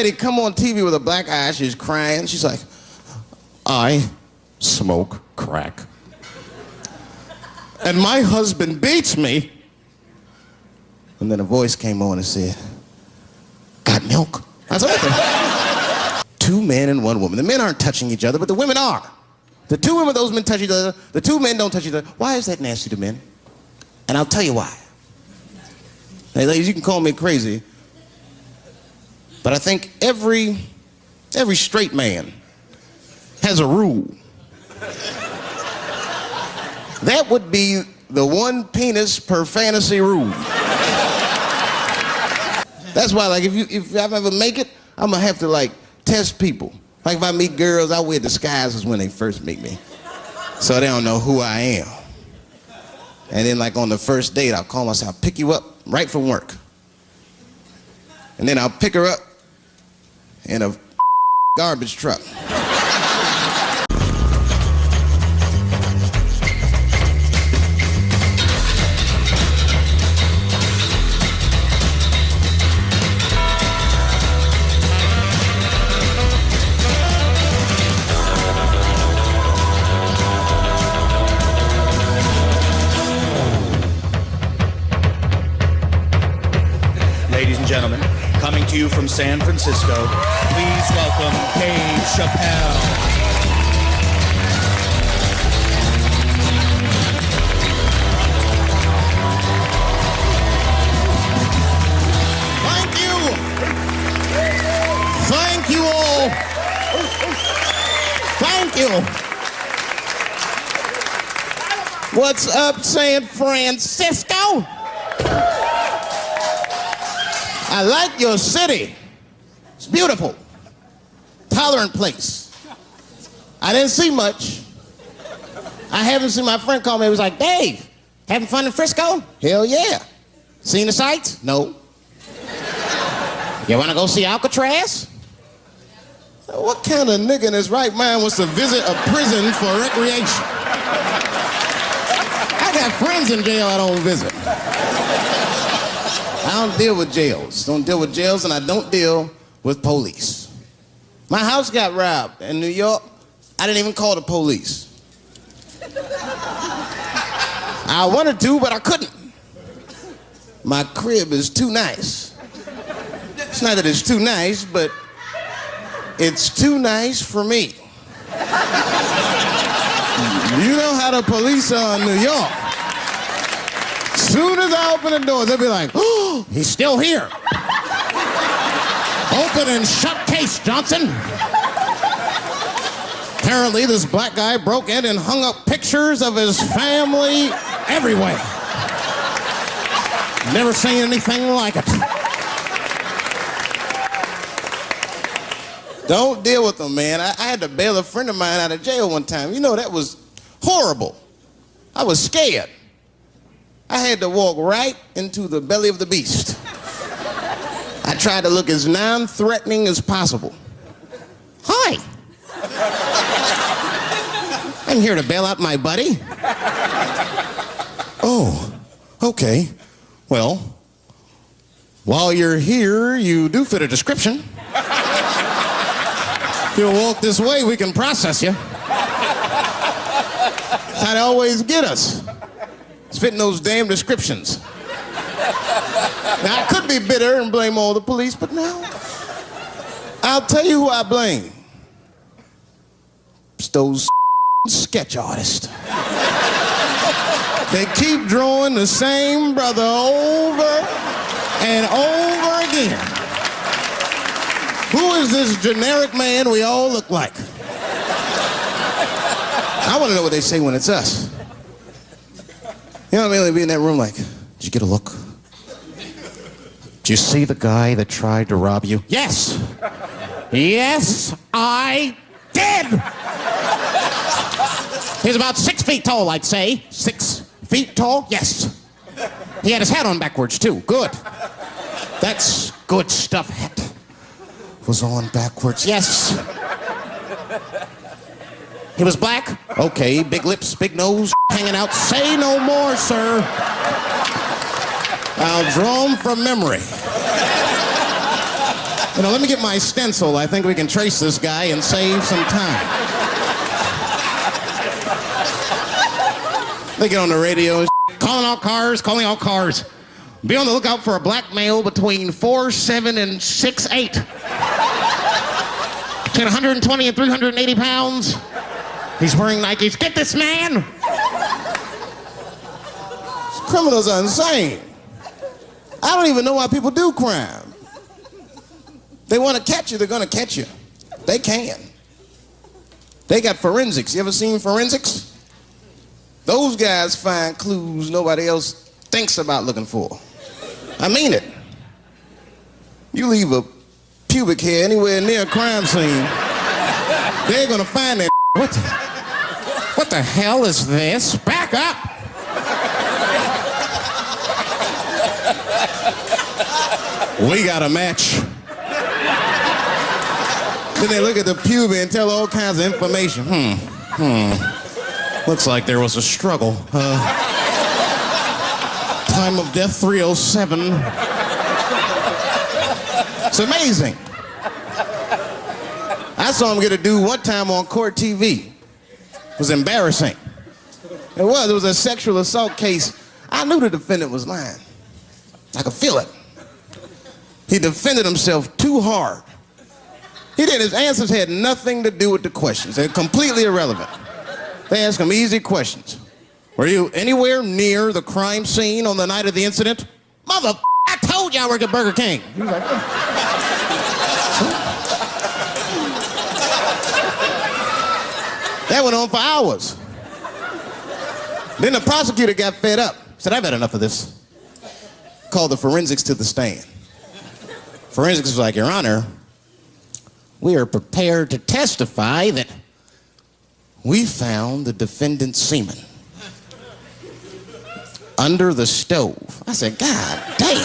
lady come on TV with a black eye. She's crying. She's like, I smoke crack. And my husband beats me. And then a voice came on and said, got milk? I said, what the? 2 men and 1 woman. The men aren't touching each other, but the women are. The 2 women, those men touch each other. The 2 men don't touch each other. Why is that nasty to men? And I'll tell you why. Hey, ladies, you can call me crazy, but I think every straight man has a rule. That would be the 1 penis per fantasy rule. That's why, like, if I ever make it, I'm gonna have to, like, test people. Like, if I meet girls, I wear disguises when they first meet me, so they don't know who I am. And then, like, on the first date, I'll call myself, I'll pick you up right from work. And then I'll pick her up in a garbage truck. Ladies and gentlemen, coming to you from San Francisco, please welcome Dave Chappelle. Thank you! Thank you all! Thank you! What's up, San Francisco? I like your city. It's beautiful. Tolerant place. I didn't see much. I haven't seen my friend call me. He was like, Dave, having fun in Frisco? Hell yeah. Seen the sights? No. You want to go see Alcatraz? What kind of nigga in his right mind wants to visit a prison for recreation? I got friends in jail I don't visit. I don't deal with jails. Don't deal with jails, and I don't deal with police. My house got robbed in New York. I didn't even call the police. I wanted to, but I couldn't. My crib is too nice. It's not that it's too nice, but it's too nice for me. You know how the police are in New York. Soon as I open the doors, they'll be like, oh, he's still here. Open and shut case, Johnson. Apparently, this black guy broke in and hung up pictures of his family everywhere. Never seen anything like it. Don't deal with them, man. I had to bail a friend of mine out of jail one time. You know, that was horrible. I was scared. I had to walk right into the belly of the beast. I tried to look as non-threatening as possible. Hi. I'm here to bail out my buddy. Oh, okay. Well, while you're here, you do fit a description. If you'll walk this way, we can process you. How they always get us. It's fitting those damn descriptions. Now, I could be bitter and blame all the police, but no. I'll tell you who I blame. It's those sketch artists. They keep drawing the same brother over and over again. Who is this generic man we all look like? I want to know what they say when it's us. You know what I mean? They'd be in that room like, did you get a look? Did you see the guy that tried to rob you? Yes. Yes, I did. He's about 6 feet tall, I'd say. 6 feet tall? Yes. He had his hat on backwards, too. Good. That's good stuff. Hat was on backwards. Yes. He was black? Okay, big lips, big nose, hanging out. Say no more, sir. I'll draw him from memory. You know, let me get my stencil. I think we can trace this guy and save some time. They get on the radio, calling all cars, calling all cars. Be on the lookout for a black male between 4'7" and 6'8". Between 120 and 380 pounds. He's wearing Nikes. Get this man! Criminals are insane. I don't even know why people do crime. They want to catch you, they're going to catch you. They can. They got forensics. You ever seen forensics? Those guys find clues nobody else thinks about looking for. I mean it. You leave a pubic hair anywhere near a crime scene, they're going to find that. What the hell is this? Back up! We got a match. Then they look at the pubes and tell all kinds of information. Looks like there was a struggle. Time of death 307. It's amazing. I saw him get a dude one time on court TV. It was embarrassing. It was a sexual assault case. I knew the defendant was lying. I could feel it. He defended himself too hard. He did. His answers had nothing to do with the questions. They're completely irrelevant. They asked him easy questions. Were you anywhere near the crime scene on the night of the incident? Mother, I told you I work at Burger King. He was like, that went on for hours. Then the prosecutor got fed up. Said, I've had enough of this. Called the forensics to the stand. Forensics was like, Your Honor, we are prepared to testify that we found the defendant's semen under the stove. I said, God damn.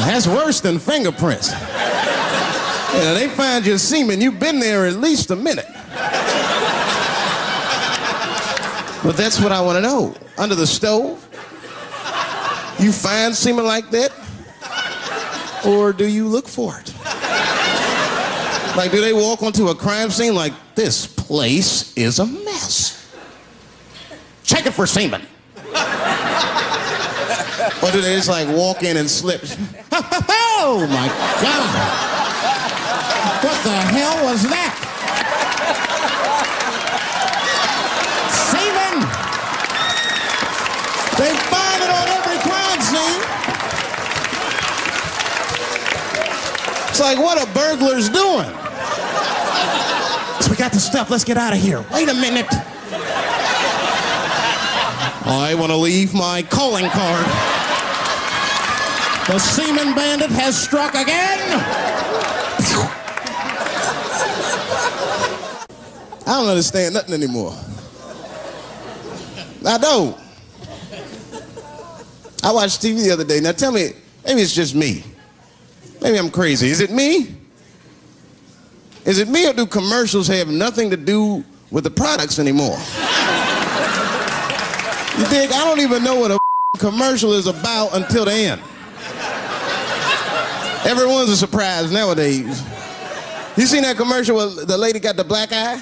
That's worse than fingerprints. Yeah, they find your semen, you've been there at least a minute. But that's what I want to know. Under the stove? You find semen like that? Or do you look for it? Like, do they walk onto a crime scene like, this place is a mess? Check it for semen. Or do they just like walk in and slip? Oh my God. What the hell was that? Semen. They find it on every crime scene. It's like, what are burglars doing? So we got the stuff, let's get out of here. Wait a minute. I want to leave my calling card. The semen bandit has struck again. I don't understand nothing anymore. I don't. I watched TV the other day. Now tell me, maybe it's just me. Maybe I'm crazy. Is it me? Is it me, or do commercials have nothing to do with the products anymore? You think I don't even know what a commercial is about until the end. Everyone's a surprise nowadays. You seen that commercial where the lady got the black eye?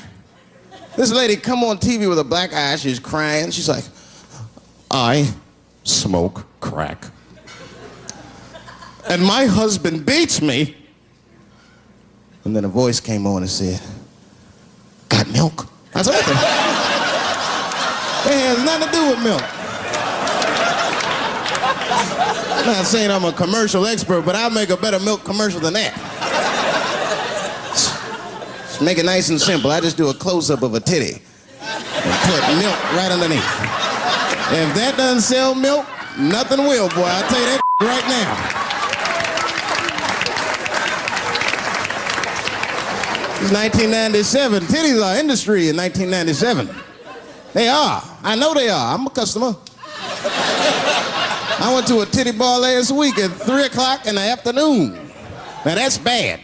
This lady come on TV with a black eye, she's crying. She's like, I smoke crack. And my husband beats me. And then a voice came on and said, got milk? I said, what the? It has nothing to do with milk. I'm not saying I'm a commercial expert, but I'll make a better milk commercial than that. Just make it nice and simple. I just do a close-up of a titty and put milk right underneath. If that doesn't sell milk, nothing will, boy. I'll tell you that right now. It's 1997. Titties are industry in 1997. They are. I know they are. I'm a customer. I went to a titty bar last week at 3 o'clock in the afternoon. Now that's bad.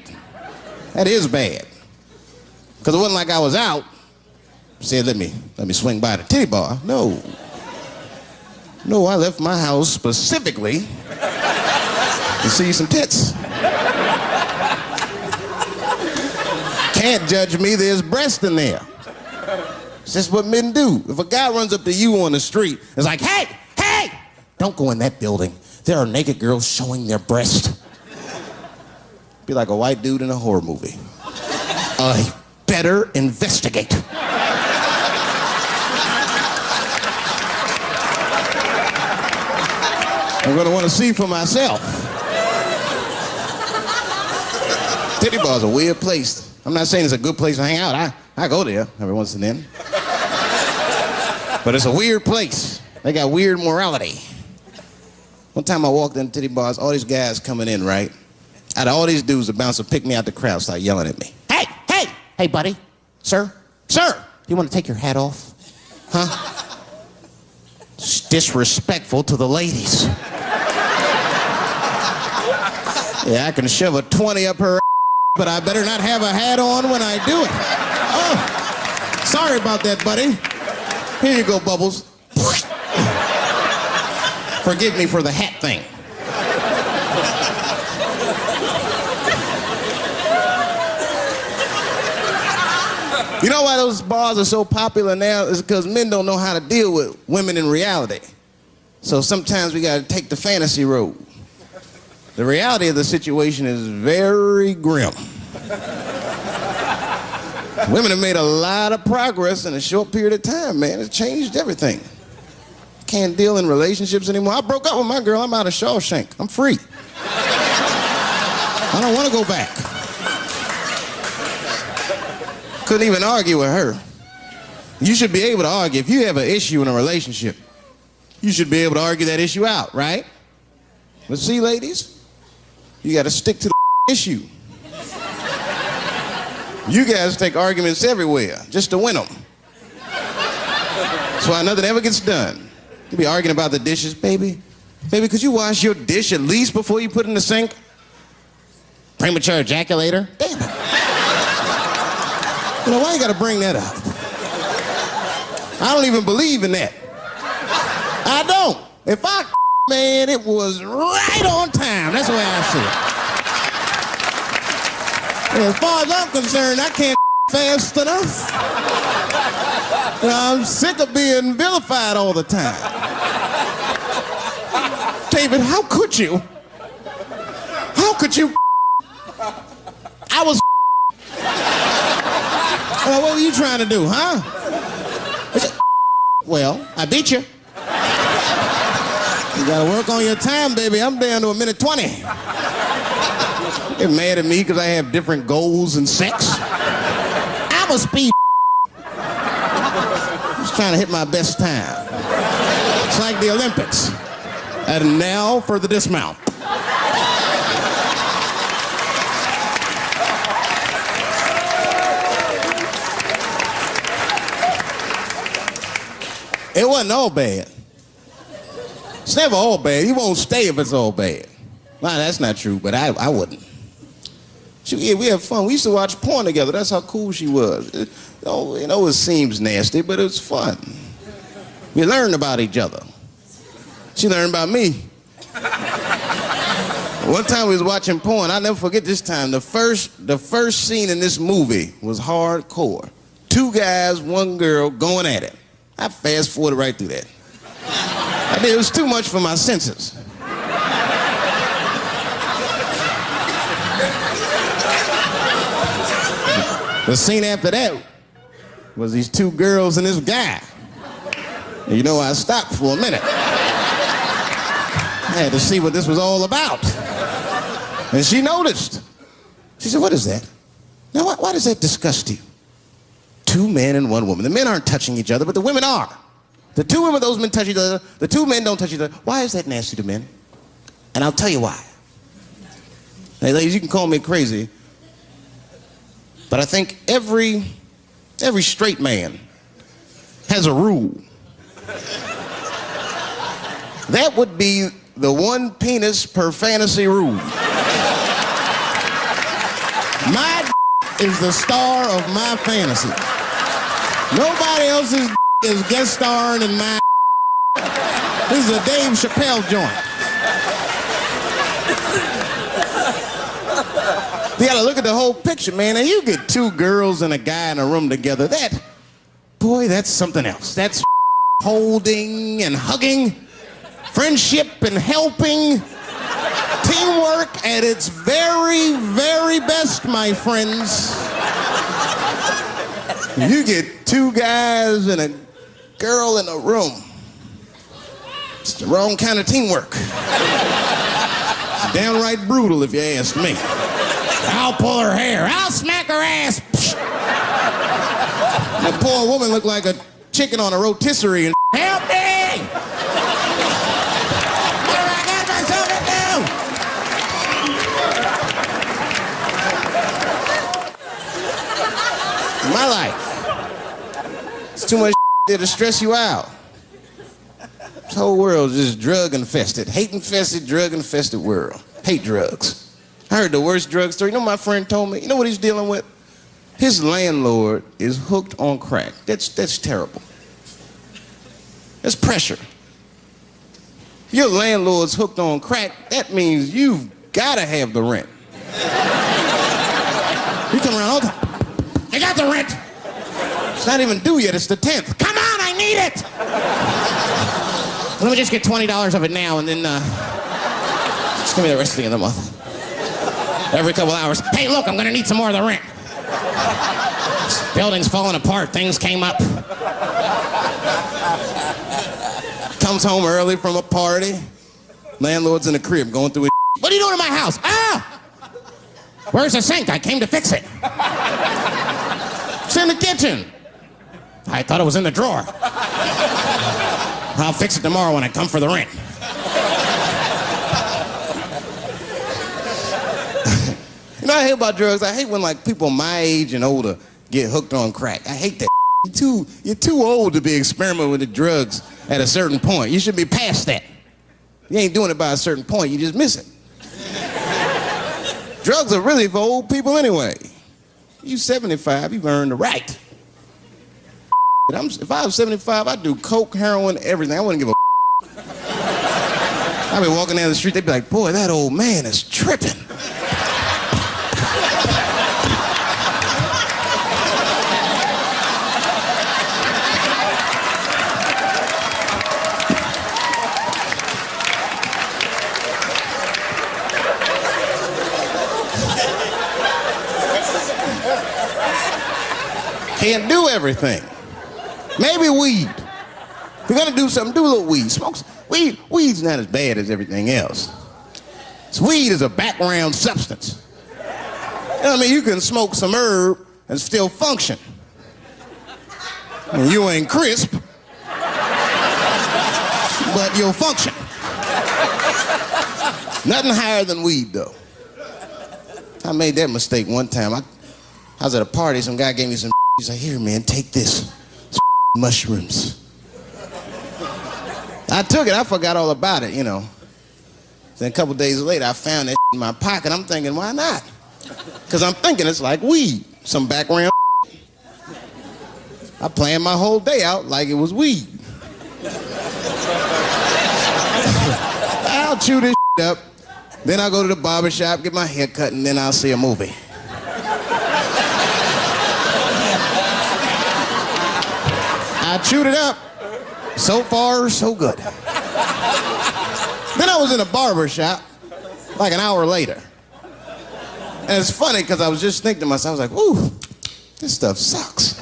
That is bad. Because it wasn't like I was out. Said, let me swing by the titty bar. No. No, I left my house specifically to see some tits. Can't judge me, there's breast in there. It's just what men do. If a guy runs up to you on the street, it's like, hey, hey, don't go in that building. There are naked girls showing their breast. Be like a white dude in a horror movie. Better investigate. I'm gonna want to see for myself. Titty bar's a weird place. I'm not saying it's a good place to hang out. I go there every once and then. But it's a weird place. They got weird morality. One time I walked in titty bars, all these guys coming in, right? Out of all these dudes, the bouncer picked me out the crowd, started yelling at me. Hey, hey, hey, buddy, sir, you want to take your hat off? Huh? It's disrespectful to the ladies. Yeah, I can shove a 20 up her, but I better not have a hat on when I do it. Oh, sorry about that, buddy. Here you go, Bubbles. Forgive me for the hat thing. You know why those bars are so popular now? Is because men don't know how to deal with women in reality. So sometimes we gotta take the fantasy road. The reality of the situation is very grim. Women have made a lot of progress in a short period of time, man. It's changed everything. Can't deal in relationships anymore. I broke up with my girl. I'm out of Shawshank. I'm free. I don't want to go back. Couldn't even argue with her. You should be able to argue. If you have an issue in a relationship, you should be able to argue that issue out, right? But see, ladies, you got to stick to the issue. You guys take arguments everywhere just to win them. That's why nothing ever gets done. You be arguing about the dishes, baby. Baby, could you wash your dish at least before you put it in the sink? Premature ejaculator? Damn it. You know, why you gotta bring that up? I don't even believe in that. I don't. If I man, it was right on time. That's the way I see it. And as far as I'm concerned, I can't fast enough. You know, I'm sick of being vilified all the time. David, how could you? How could you? I was. What were you trying to do, huh? Well, I beat you. You gotta work on your time, baby. I'm down to 1:20. They're mad at me because I have different goals in sex. I'm a speed. Just trying to hit my best time. It's like the Olympics. And now for the dismount. It wasn't all bad. It's never all bad. You won't stay if it's all bad. Well, that's not true, but I wouldn't. We had fun. We used to watch porn together. That's how cool she was. It seems nasty, but it was fun. We learned about each other. She learned about me. One time we was watching porn. I'll never forget this time. The first scene in this movie was hardcore. 2 guys, 1 girl going at it. I fast forwarded right through that. It was too much for my senses. The scene after that was these 2 girls and this guy. And you know, I stopped for a minute. I had to see what this was all about. And she noticed. She said, "What is that? Now, why does that disgust you? 2 men and 1 woman. The men aren't touching each other, but the women are. The 2 women, those men touch each other. The 2 men don't touch each other. Why is that nasty to men? And I'll tell you why. Hey, ladies, you can call me crazy, but I think every straight man has a rule. That would be the 1 penis per fantasy rule. My is the star of my fantasy. Nobody else's is guest starring in my. This is a Dave Chappelle joint. You gotta look at the whole picture, man. And you get two girls and a guy in a room together. Boy, that's something else. That's holding and hugging, friendship and helping, teamwork at its very, very best, my friends. You get two guys and a girl in a room. It's the wrong kind of teamwork. It's downright brutal, if you ask me. I'll pull her hair. I'll smack her ass. That poor woman looked like a chicken on a rotisserie and help me! What have I got myself into? My life. It's too much there to stress you out. This whole world is just drug-infested. Hate-infested, drug-infested world. Hate drugs. I heard the worst drug story. You know what my friend told me? You know what he's dealing with? His landlord is hooked on crack. That's terrible. That's pressure. If your landlord's hooked on crack, that means you've gotta have the rent. You come around all the time. I got the rent. It's not even due yet, it's the 10th. Come on, I need it! Let me just get $20 of it now and then just give me the rest of the month. Every couple hours, hey look, I'm gonna need some more of the rent. This building's falling apart, things came up. Comes home early from a party. Landlord's in the crib going through his What are you doing in my house? Ah! Where's the sink? I came to fix it. It's in the kitchen. I thought it was in the drawer. I'll fix it tomorrow when I come for the rent. You know what I hate about drugs? I hate when like people my age and older get hooked on crack. I hate that. You're too old to be experimenting with the drugs at a certain point. You should be past that. You ain't doing it by a certain point, you just miss it. Drugs are really for old people anyway. You 75, you've earned the right. If I was 75, I'd do coke, heroin, everything. I wouldn't give a I'd be walking down the street, they'd be like, boy, that old man is tripping. Can't do everything. Maybe weed. If you're gonna do something, do a little weed. Smoke weed. Weed's not as bad as everything else. Weed is a background substance. You know what I mean? You can smoke some herb and still function. And you ain't crisp, but you'll function. Nothing higher than weed, though. I made that mistake one time. I was at a party, some guy gave me some. He's like, here, man, take this. It's mushrooms. I took it, I forgot all about it, you know. Then a couple days later, I found that in my pocket. I'm thinking, why not? Because I'm thinking it's like weed, some background. I planned my whole day out like it was weed. I'll chew this up, then I'll go to the barber shop, get my hair cut, and then I'll see a movie. I chewed it up. So far, so good. Then I was in a barber shop like an hour later. And it's funny because I was just thinking to myself, I was like, ooh, this stuff sucks.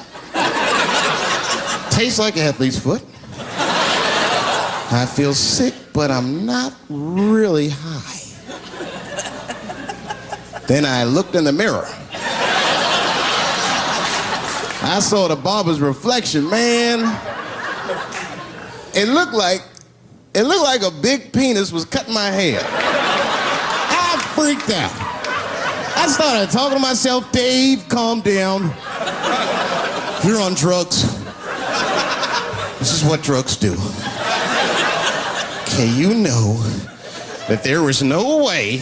Tastes like athlete's foot. I feel sick, but I'm not really high. Then I looked in the mirror. I saw the barber's reflection, man. It looked like a big penis was cutting my hair. I freaked out. I started talking to myself, Dave, calm down. You're on drugs. This is what drugs do. Okay, you know that there is no way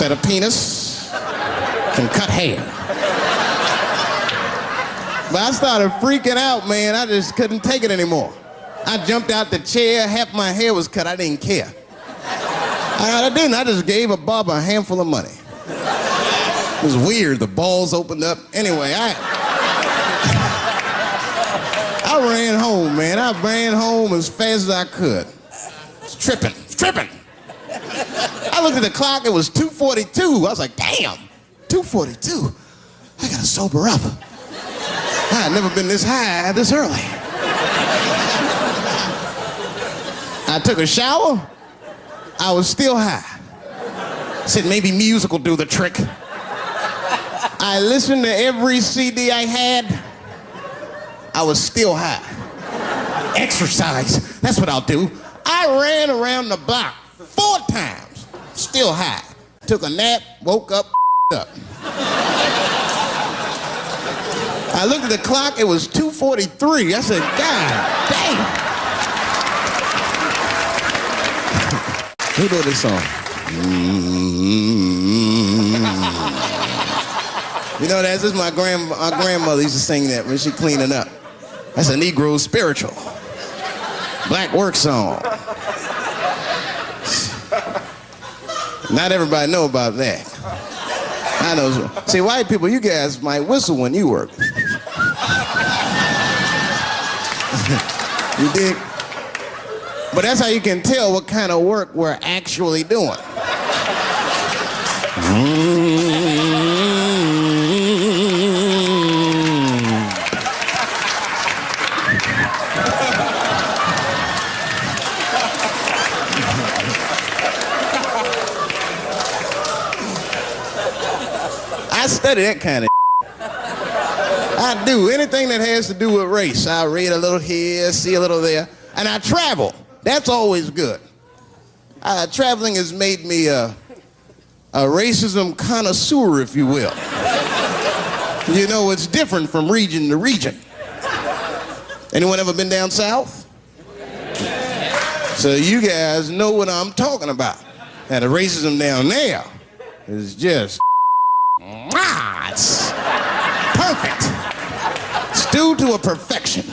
that a penis can cut hair. But I started freaking out, man. I just couldn't take it anymore. I jumped out the chair, half my hair was cut, I didn't care. I didn't. I just gave a barber a handful of money. It was weird. The balls opened up. Anyway, I ran home, man. I ran home as fast as I could. It's tripping. I looked at the clock. It was 2:42. I was like, damn, 2:42. I gotta sober up. I had never been this high this early. I took a shower. I was still high. Said maybe music will do the trick. I listened to every CD I had. I was still high. Exercise, that's what I'll do. I ran around the block 4 times, still high. Took a nap, woke up. I looked at the clock, it was 2:43. I said, God damn. Who wrote this song? You know, this is my grandmother used to sing that when she cleaning up. That's a Negro spiritual. Black work song. Not everybody know about that. I know. See, white people, you guys might whistle when you work. You dig? But that's how you can tell what kind of work we're actually doing. I study that kind of I do. Anything that has to do with race. I read a little here, see a little there. And I travel. That's always good. Traveling has made me a racism connoisseur, if you will. You know, it's different from region to region. Anyone ever been down south? So you guys know what I'm talking about. Now, the racism down there is just, it's perfect. It's due to a perfection.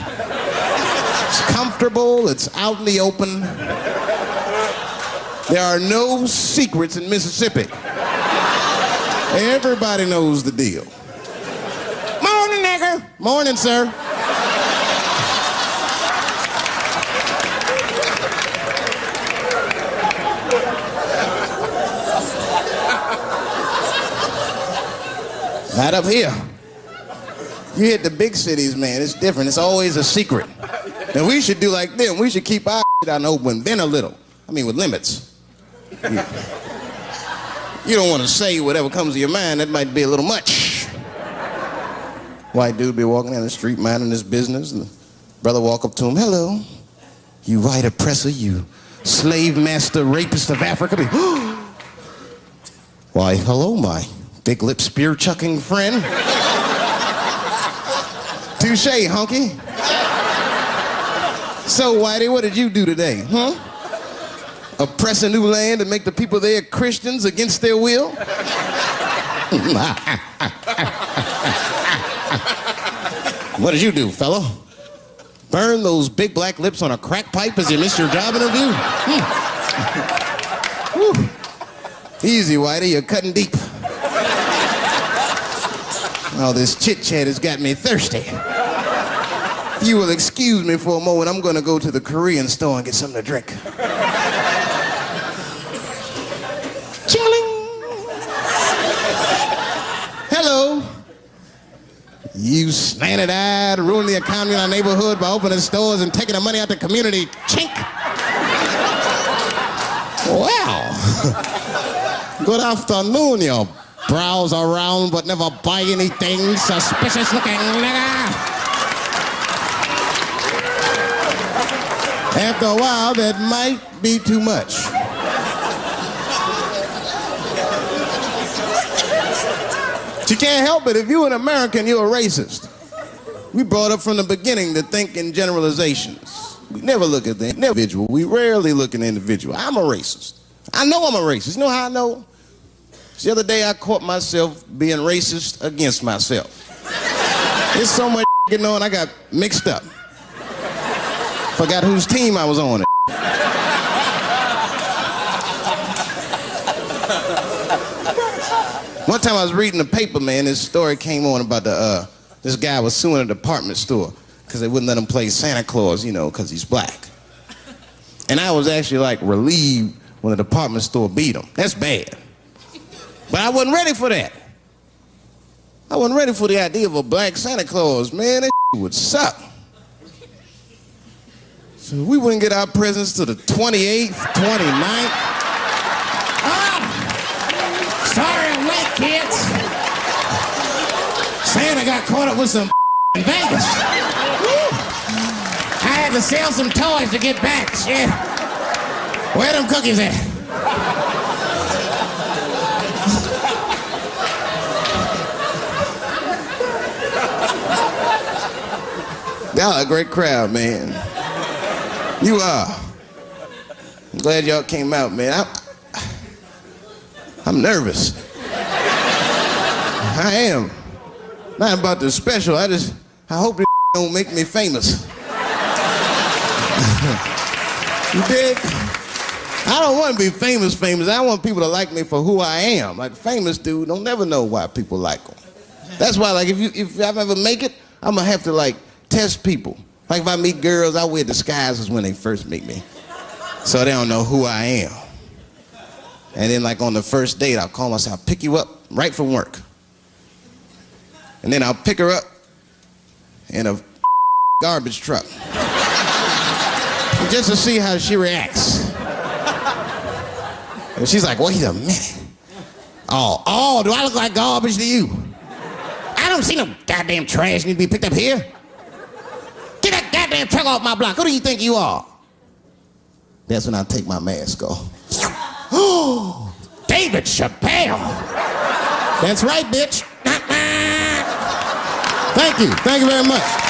It's comfortable, it's out in the open. There are no secrets in Mississippi. Everybody knows the deal. Morning, nigger. Morning, sir. Not up here. You hit the big cities, man, it's different. It's always a secret. And we should do like them. We should keep our shit out in the open, then a little. I mean, with limits. You don't want to say whatever comes to your mind. That might be a little much. White dude be walking down the street minding his business. And the brother walk up to him. Hello, you white oppressor, you slave master rapist of Africa. Why, hello, my big lip spear chucking friend. Touche, hunky. So, Whitey, what did you do today, huh? Oppress a new land and make the people there Christians against their will? What did you do, fellow? Burn those big black lips on a crack pipe as you missed your job interview? Easy, Whitey, you're cutting deep. All this chit-chat has got me thirsty. If you will excuse me for a moment, I'm gonna go to the Korean store and get something to drink. Ching-a-ling! Hello. You slanted-eyed, ruining the economy in our neighborhood by opening stores and taking the money out the community. Chink! Wow. Good afternoon, you browse around but never buy anything. Suspicious looking nigga. After a while, that might be too much. But you can't help it. If you're an American, you're a racist. We brought up from the beginning to think in generalizations. We never look at the individual. We rarely look at the individual. I'm a racist. I know I'm a racist. You know how I know? The other day I caught myself being racist against myself. There's so much going on, I got mixed up. Forgot whose team I was on. One time I was reading the paper, man, this story came on about this guy was suing a department store because they wouldn't let him play Santa Claus, you know, because he's black. And I was actually like relieved when the department store beat him. That's bad. But I wasn't ready for that. I wasn't ready for the idea of a black Santa Claus, man. That would suck. So we wouldn't get our presents till the 28th, 29th. Sorry I'm late, kids. Santa got caught up with some in Vegas. I had to sell some toys to get back, shit. Where them cookies at? Y'all a great crowd, man. You are. I'm glad y'all came out, man. I'm nervous. I am. Not about the special. I hope this don't make me famous. You dig? I don't want to be famous. I want people to like me for who I am. Like famous dude, don't never know why people like them. That's why, like, if I ever make it, I'm gonna have to like test people. Like if I meet girls, I wear disguises when they first meet me, so they don't know who I am. And then like on the first date, I'll call myself, I'll pick you up right from work. And then I'll pick her up in a garbage truck. Just to see how she reacts. And she's like, wait a minute. Oh, do I look like garbage to you? I don't see no goddamn trash need to be picked up here. Get that goddamn truck off my block. Who do you think you are? That's when I take my mask off. Oh, David Chappelle. that's right, bitch. Thank you very much.